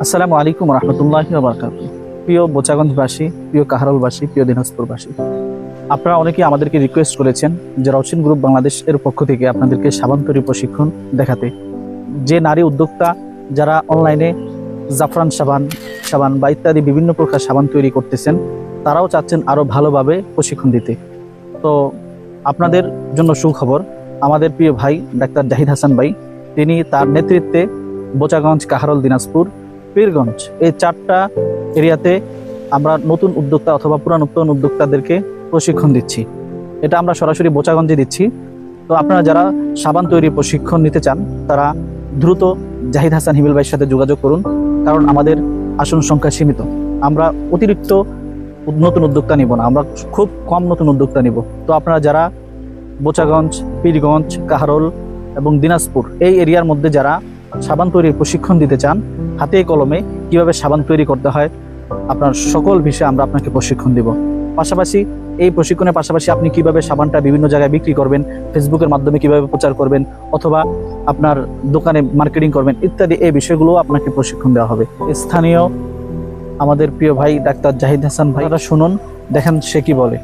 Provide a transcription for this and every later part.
আসসালামু আলাইকুম রহমতুল্লাহি ওয়া বারাকাতুহু। প্রিয় বোচাগঞ্জবাসী, প্রিয় কাহারোলবাসী, প্রিয় দিনাজপুরবাসী, আপনারা অনেকেই আমাদেরকে রিকোয়েস্ট করেছেন যে রওশন গ্রুপ বাংলাদেশ এর পক্ষ থেকে আপনাদেরকে সাবান তৈরি প্রশিক্ষণ দেখাতে। যে নারী উদ্যোক্তা যারা অনলাইনে জাফরান সাবান বা ইত্যাদি বিভিন্ন প্রকার সাবান তৈরি করতেছেন, তারাও চাচ্ছেন আরও ভালোভাবে প্রশিক্ষণ দিতে। তো আপনাদের জন্য সুখবর, আমাদের প্রিয় ভাই ডাক্তার জাহিদ হাসান ভাই, তিনি তার নেতৃত্বে বোচাগঞ্জ, কাহারোল, দিনাজপুর, পীরগঞ্জ এই 4টা এরিয়াতে আমরা নতুন উদ্যোক্তা অথবা পুরাতন উদ্যোক্তাদেরকে প্রশিক্ষণ দিচ্ছি। এটা আমরা সরাসরি বোচাগঞ্জে দিচ্ছি। তো আপনারা যারা সাবান তৈরি প্রশিক্ষণ নিতে চান, তারা দ্রুত জাহিদ হাসান হিমেল ভাইয়ের সাথে যোগাযোগ করুন, কারণ আমাদের আসন সংখ্যা সীমিত। আমরা অতিরিক্ত নতুন উদ্যোক্তা নিব না, আমরা খুব কম নতুন উদ্যোক্তা নিব। তো আপনারা যারা বোচাগঞ্জ, পীরগঞ্জ, কাহারোল এবং দিনাজপুর এই এরিয়ার মধ্যে যারা সাবান তৈরির প্রশিক্ষণ দিতে চান, হাতে কলমে কিভাবে সাবান তৈরি করতে হয় আপনার সকল বিষয়ে আমরা আপনাকে প্রশিক্ষণ দিব। পাশাপাশি এই প্রশিক্ষণের পাশাপাশি আপনি কিভাবে সাবানটা বিভিন্ন জায়গায় বিক্রি করবেন, ফেসবুকের মাধ্যমে কিভাবে প্রচার করবেন, অথবা আপনার দোকানে মার্কেটিং করবেন ইত্যাদি এই বিষয়গুলো আপনাকে প্রশিক্ষণ দেওয়া হবে। স্থানীয় আমাদের প্রিয় ভাই ডাক্তার জাহিদ হাসান ভাই, শুনুন, দেখেন সে কি বলে।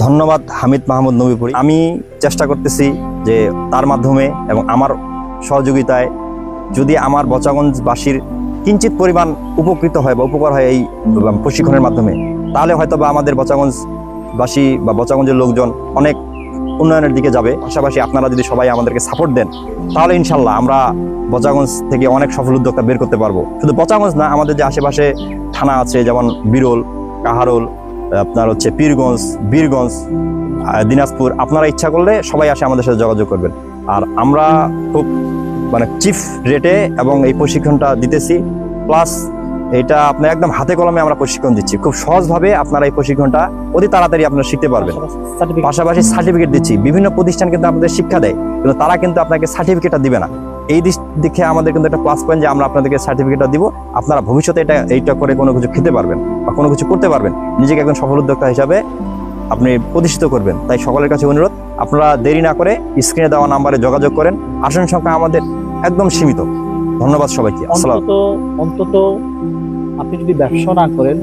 ধন্যবাদ হামিদ মাহমুদ নবীপুরি। আমি চেষ্টা করতেছি যে তার মাধ্যমে এবং আমার সহযোগিতায় যদি আমার বোচাগঞ্জবাসীর কিঞ্চিত পরিমাণ উপকৃত হয় বা উপকার হয় এই প্রশিক্ষণের মাধ্যমে, তাহলে হয়তো বা আমাদের বোচাগঞ্জবাসী বা বোচাগঞ্জের লোকজন অনেক উন্নয়নের দিকে যাবে। পাশাপাশি আপনারা যদি সবাই আমাদেরকে সাপোর্ট দেন, তাহলে ইনশাল্লাহ আমরা বোচাগঞ্জ থেকে অনেক সফল উদ্যোক্তা বের করতে পারবো। শুধু বোচাগঞ্জ না, আমাদের যে আশেপাশে থানা আছে, যেমন বিরল, কাহারোল, আপনার হচ্ছে পীরগঞ্জ, বীরগঞ্জ, দিনাজপুর, আপনারা ইচ্ছা করলে সবাই আসে আমাদের সাথে যোগাযোগ করবেন। আর আমরা খুব চিপ রেটে এবং এই প্রশিক্ষণটা দিতেছি, প্লাস এটা আপনার একদম হাতে কলমে আমরা প্রশিক্ষণ দিচ্ছি। খুব সহজভাবে আপনারা এই প্রশিক্ষণটা অতি তাড়াতাড়ি আপনারা শিখতে পারবেন। পাশাপাশি সার্টিফিকেট দিচ্ছি। বিভিন্ন প্রতিষ্ঠান কিন্তু আপনাদের শিক্ষা দেয়, কিন্তু তারা কিন্তু আপনাকে সার্টিফিকেটটা দিবে না। এই দিকে আমাদের কিন্তু একটা প্লাস পয়েন্ট যে আমরা আপনাদেরকে সার্টিফিকেটটা দিব, আপনারা ভবিষ্যতে এইটা করে কোনো কিছু খেতে পারবেন বা কোনো কিছু করতে পারবেন, নিজেকে একজন সফল উদ্যোক্তা হিসাবে আপনি প্রতিষ্ঠিত করবেন। তাই সকলের কাছে অনুরোধ, আপনারা দেরি না করে স্ক্রিনে দেওয়া নাম্বারে যোগাযোগ করেন। আসন সংখ্যা আমাদের একদম সীমিত। ধন্যবাদ সবাইকে। অন্তত আপনি যদি ব্যবসা না করেন,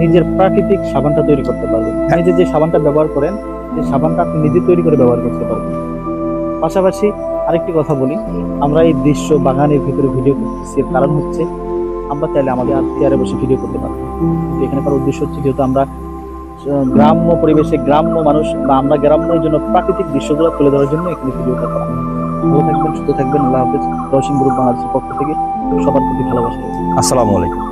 নিজের প্রাকৃতিক সাবানটা তৈরি করতে পারবেন। নিজে যে সাবানটা ব্যবহার করেন, সেই সাবানটা আপনি নিজে তৈরি করে ব্যবহার করতে পারবেন। পাশাপাশি আরেকটি কথা বলি, আমরা এই দৃশ্য বাগানের ভিতরে ভিডিও করতেছি, এর কারণ হচ্ছে আমরা চাইলে আমাদের চেয়ারে বসে ভিডিও করতে পারবো, কিন্তু এখানকার উদ্দেশ্য হচ্ছে যেহেতু আমরা গ্রাম্য পরিবেশে গ্রাম্য মানুষ বা আমরা গ্রাম্যের জন্য প্রাকৃতিক দৃশ্যগুলো তুলে ধরার জন্য এখানে ভিডিওটা করা। ভালো থাকবেন, সুস্থ থাকবেন। আল্লাহ হাফেজ। রওশন গ্রুপ বাংলাদেশের পক্ষ থেকে সবার প্রতি ভালোবাসা। আসসালামু আলাইকুম।